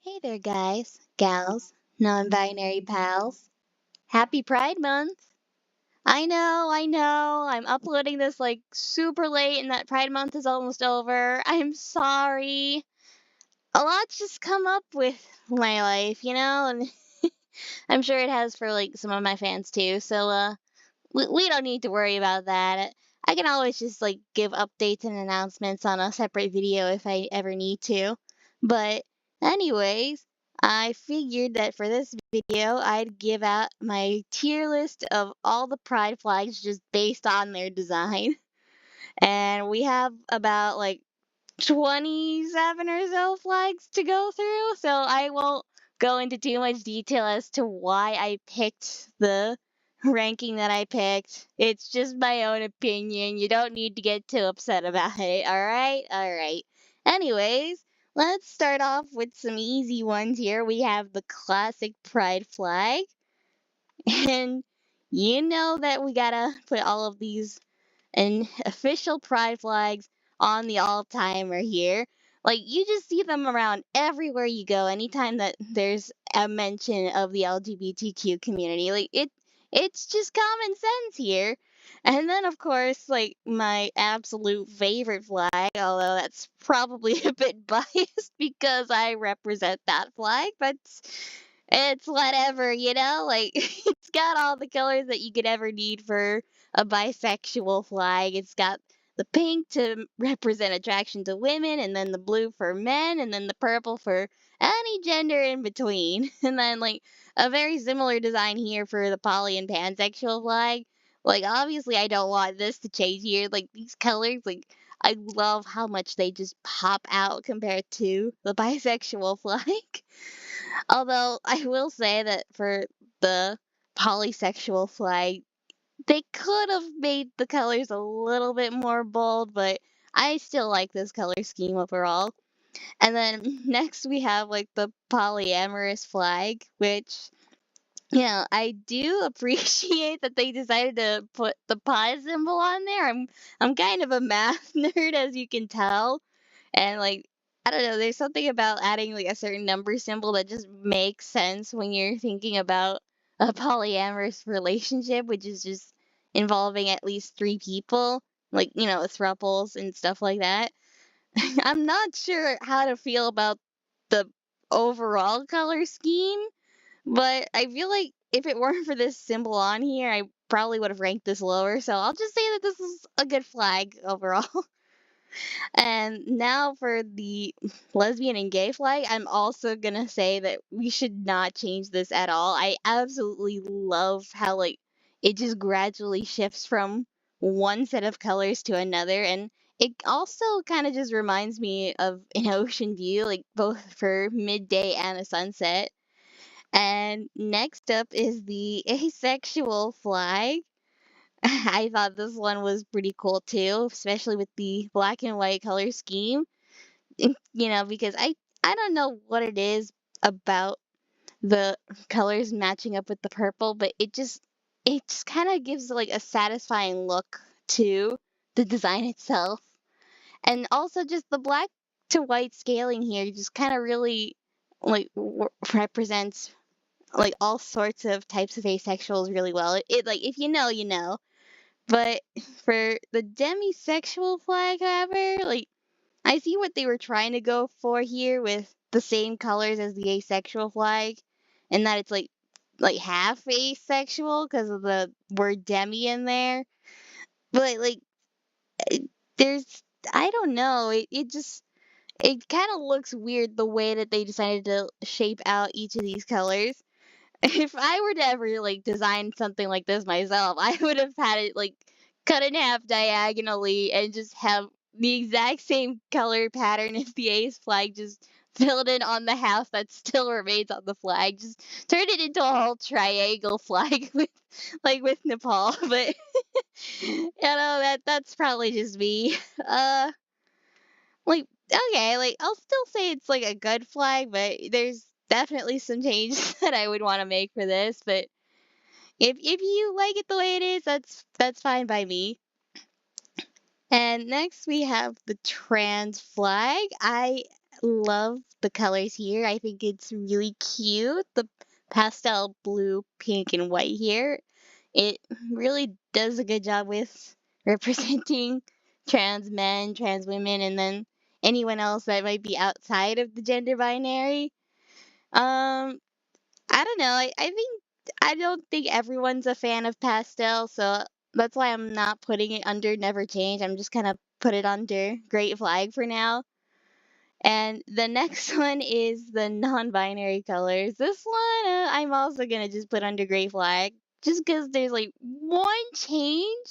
Hey there, guys, gals, non binary pals. Happy Pride Month! I know, I'm uploading this like super late and that Pride Month is almost over. I'm sorry. A lot's just come up with my life, and I'm sure it has for like some of my fans too. So, we don't need to worry about that. I can always just like give updates and announcements on a separate video if I ever need to. But, anyways, I figured that for this video, I'd give out my tier list of all the pride flags just based on their design. And we have about like 27 or so flags to go through, so I won't go into too much detail as to why I picked the ranking that I picked. It's just my own opinion. You don't need to get too upset about it, alright? Alright. Anyways, let's start off with some easy ones here. We have the classic pride flag, and you know that we gotta put all of these and official pride flags on the all timer here. Like you just see them around everywhere you go. Anytime that there's a mention of the LGBTQ community, it's just common sense here. And then of course, like my absolute favorite flag, although that's probably a bit biased because I represent that flag, but it's whatever, like it's got all the colors that you could ever need for a bisexual flag. It's got the pink to represent attraction to women, and then the blue for men, and then the purple for any gender in between. And then, like, a very similar design here for the poly and pansexual flag. Like, obviously, I don't want this to change here. Like, these colors, like, I love how much they just pop out compared to the bisexual flag. Although, I will say that for the polysexual flag, they could have made the colors a little bit more bold, but I still like this color scheme overall. And then next we have like the polyamorous flag, which I do appreciate that they decided to put the pi symbol on there. I'm kind of a math nerd as you can tell. And like I don't know, there's something about adding like a certain number symbol that just makes sense when you're thinking about a polyamorous relationship, which is just involving at least three people, like, thruples and stuff like that. I'm not sure how to feel about the overall color scheme, but I feel like if it weren't for this symbol on here, I probably would have ranked this lower. So I'll just say that this is a good flag overall. And now for the lesbian and gay flag, I'm also gonna say that we should not change this at all. I absolutely love how like it just gradually shifts from one set of colors to another, and it also kind of just reminds me of an ocean view, like both for midday and a sunset. And next up is the asexual flag. I thought this one was pretty cool too, especially with the black and white color scheme. Because I don't know what it is about the colors matching up with the purple, but it just kind of gives like a satisfying look to the design itself. And also just the black to white scaling here just kind of really like represents like all sorts of types of asexuals really well. It like if you know, you know. But for the demisexual flag, however, like I see what they were trying to go for here with the same colors as the asexual flag, and that it's like half asexual because of the word demi in there. But like it- there's I don't know, it kind of looks weird the way that they decided to shape out each of these colors. If I were to ever like design something like this myself, I would have had it like cut in half diagonally and just have the exact same color pattern as the ace flag, just filled in on the half that still remains on the flag. Just turn it into a whole triangle flag with Nepal. But that's probably just me. Uh like okay, like I'll still say it's like a good flag, but there's definitely some changes that I would want to make for this. But if you like it the way it is, that's fine by me. And next we have the trans flag. I love the colors here. I think it's really cute. The pastel blue, pink, and white here. It really does a good job with representing trans men, trans women, and then anyone else that might be outside of the gender binary. Um, I don't know. I don't think everyone's a fan of pastel, so that's why I'm not putting it under never change. I'm just gonna put it under great flag for now. And the next one is the non-binary colors. This one I'm also gonna just put under gray flag, just because there's like one change.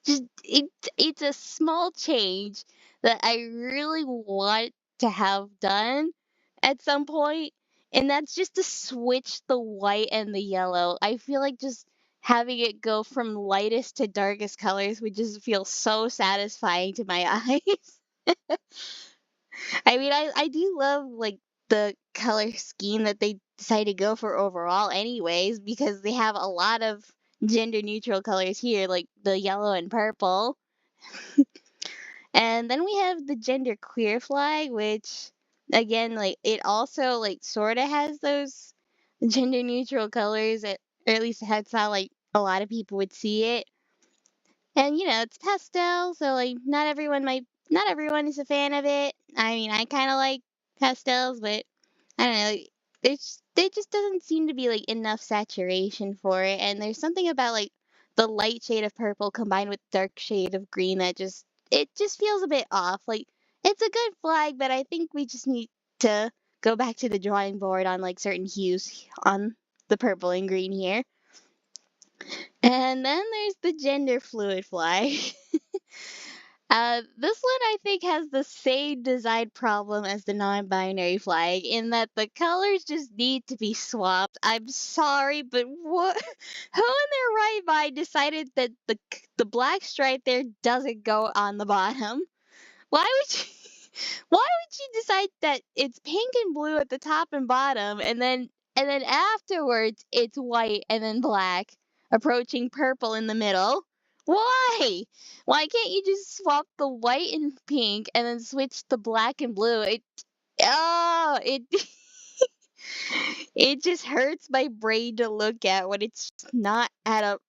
Just it's a small change that I really want to have done at some point, and that's just to switch the white and the yellow. I feel like just having it go from lightest to darkest colors would just feel so satisfying to my eyes. I mean, I do love like the color scheme that they decide to go for overall, anyways, because they have a lot of gender neutral colors here, like the yellow and purple. And then we have the gender queer flag, which again, like it also like sort of has those gender neutral colors, or at least that's how like a lot of people would see it. And it's pastel, so like not everyone is a fan of it. I mean, I kind of like pastels, but I don't know. There just doesn't seem to be like enough saturation for it, and there's something about like the light shade of purple combined with dark shade of green that just feels a bit off. Like it's a good flag, but I think we just need to go back to the drawing board on like certain hues on the purple and green here. And then there's the gender fluid flag. This one I think has the same design problem as the non-binary flag in that the colors just need to be swapped. I'm sorry, but what? Who in their right mind decided that the black stripe there doesn't go on the bottom? Why would you? Why would you decide that it's pink and blue at the top and bottom, and then afterwards it's white and then black, approaching purple in the middle? Why? Why can't you just swap the white and pink and then switch the black and blue? It it just hurts my brain to look at when it's not at a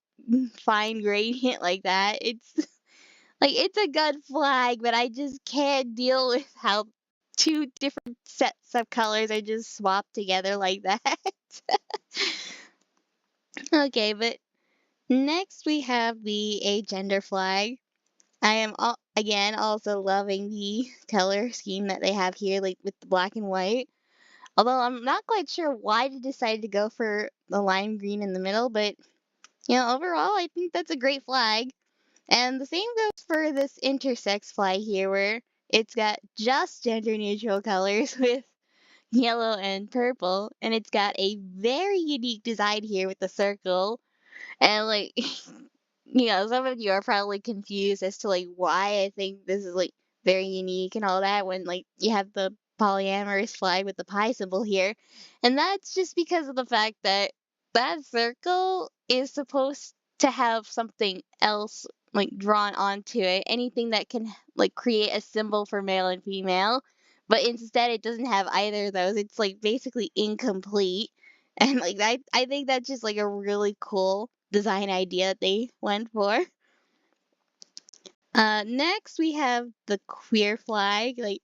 fine gradient like that. Like it's a good flag, but I just can't deal with how two different sets of colors are just swapped together like that. Okay, but next we have the agender flag. I am again also loving the color scheme that they have here, like with the black and white. Although I'm not quite sure why they decided to go for the lime green in the middle, but overall I think that's a great flag. And the same goes for this intersex flag here, where it's got just gender neutral colors with yellow and purple, and it's got a very unique design here with the circle. And like, some of you are probably confused as to like why I think this is like very unique and all that when like you have the polyamorous flag with the pi symbol here. And that's just because of the fact that that circle is supposed to have something else like drawn onto it, anything that can like create a symbol for male and female. But instead it doesn't have either of those. It's like basically incomplete. And like I think that's just like a really cool design idea that they went for. Next we have the queer flag. Like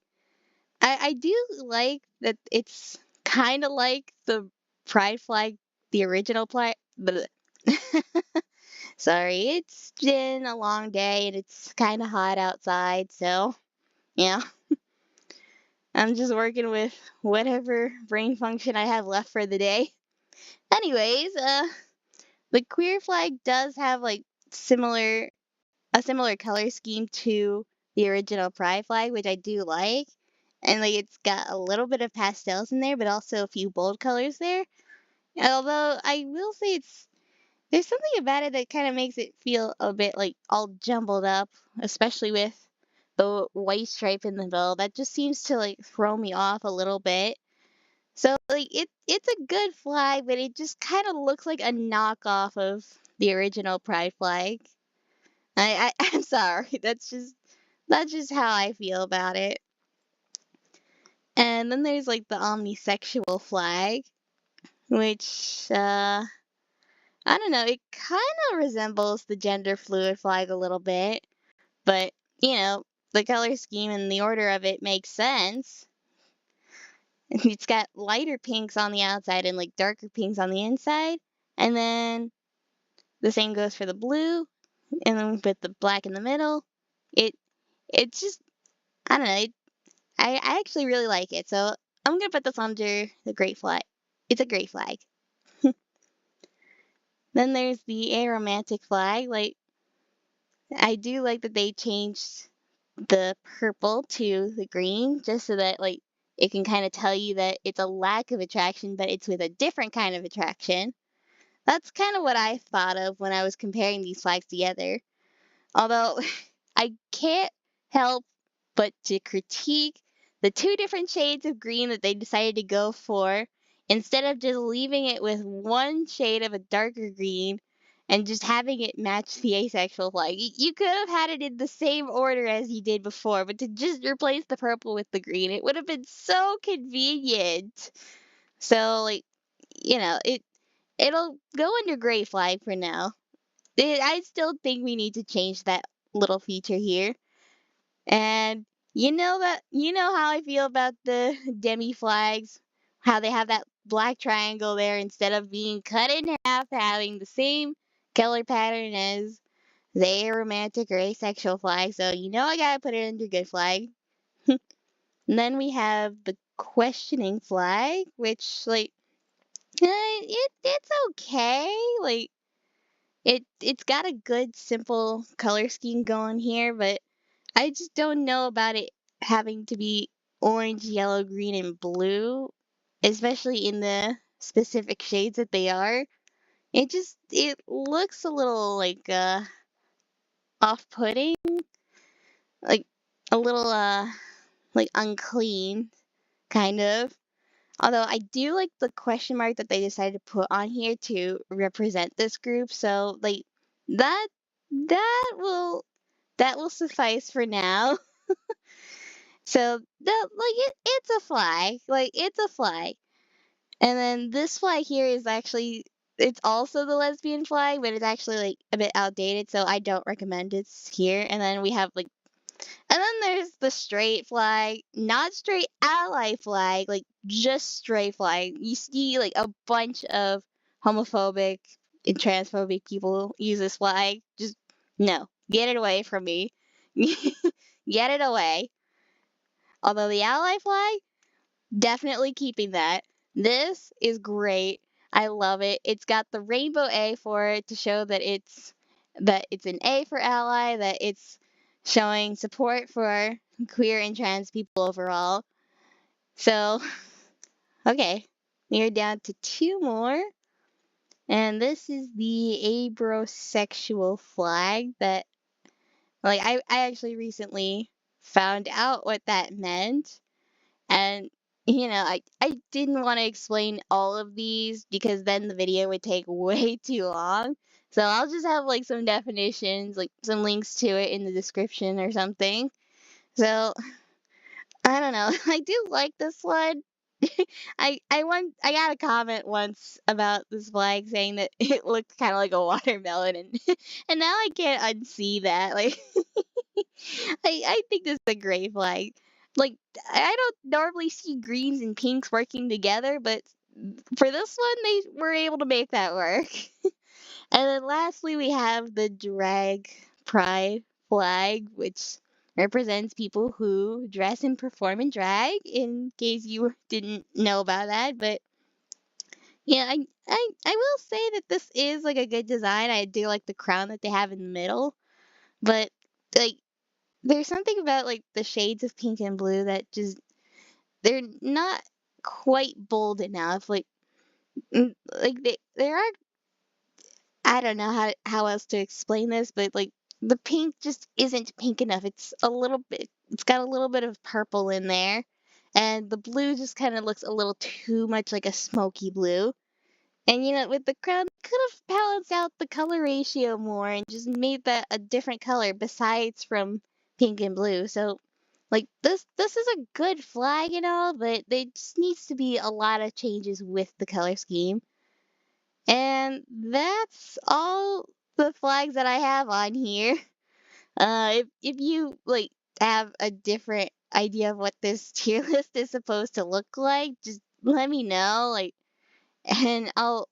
I do like that it's kind of like the pride flag, the original flag. Sorry, it's been a long day and it's kind of hot outside, so yeah, I'm just working with whatever brain function I have left for the day. Anyways, the queer flag does have like similar a similar color scheme to the original pride flag, which I do like. And like it's got a little bit of pastels in there, but also a few bold colors there. Although I will say there's something about it that kind of makes it feel a bit like all jumbled up, especially with the white stripe in the middle. That just seems to like throw me off a little bit. So like it's a good flag, but it just kind of looks like a knockoff of the original pride flag. I'm sorry. That's just how I feel about it. And then there's like the omnisexual flag, which I don't know, it kind of resembles the gender fluid flag a little bit, but you know, the color scheme and the order of it makes sense. It's got lighter pinks on the outside and like darker pinks on the inside. And then the same goes for the blue and then with the black in the middle. It it's just I don't know, I actually really like it. So I'm gonna put this under the great flag. It's a great flag. Then there's the aromantic flag. Like I do like that they changed the purple to the green just so that like it can kind of tell you that it's a lack of attraction, but it's with a different kind of attraction. That's kind of what I thought of when I was comparing these flags together. Although I can't help but to critique the two different shades of green that they decided to go for instead of just leaving it with one shade of a darker green and just having it match the asexual flag. You could have had it in the same order as you did before, but to just replace the purple with the green, it would have been so convenient. So, like, it'll go under gray flag for now. I still think we need to change that little feature here. And you know how I feel about the demi flags, how they have that black triangle there instead of being cut in half, having the same color pattern as the aromantic or asexual flag. So you know I gotta put it under good flag. And then we have the questioning flag, which like it's okay. Like it's got a good simple color scheme going here, but I just don't know about it having to be orange, yellow, green, and blue, especially in the specific shades that they are. It looks a little like off-putting, like a little like unclean kind of. Although I do like the question mark that they decided to put on here to represent this group, so like that that will that will suffice for now. So it's a flag. Like it's a flag. And then this flag here is actually it's also the lesbian flag, but it's actually like a bit outdated, so I don't recommend it's here. And then we have like and then there's the straight flag, not straight ally flag, like just straight flag. You see like a bunch of homophobic and transphobic people use this flag. Just no. Get it away from me. Get it away. Although the ally flag, definitely keeping that. This is great. I love it. It's got the rainbow A for it to show that it's an A for ally, that it's showing support for queer and trans people overall. So, okay. We're down to two more. And this is the abrosexual flag that like I actually recently found out what that meant. And I didn't want to explain all of these because then the video would take way too long. So I'll just have like some definitions, like some links to it in the description or something. So I don't know. I do like this one. I got a comment once about this flag saying that it looked kind of like a watermelon and and now I can't unsee that. Like I think this is a great flag. Like I don't normally see greens and pinks working together, but for this one they were able to make that work. And then lastly we have the drag pride flag, which represents people who dress and perform in drag, in case you didn't know about that. But yeah, I will say that this is like a good design. I do like the crown that they have in the middle. But like there's something about like the shades of pink and blue that just they're not quite bold enough. Like they are I don't know how else to explain this, but like the pink just isn't pink enough. It's got a little bit of purple in there. And the blue just kind of looks a little too much like a smoky blue. And with the crown, could have balanced out the color ratio more and just made that a different color besides from pink and blue. So Like this is a good flag and all, but there just needs to be a lot of changes with the color scheme. And that's all the flags that I have on here. If you like have a different idea of what this tier list is supposed to look like, just let me know. Like, and I'll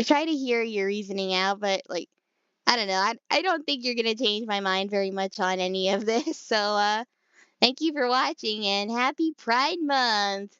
try to hear your reasoning out. But like, I don't know. I don't think you're gonna change my mind very much on any of this. So thank you for watching and happy Pride Month.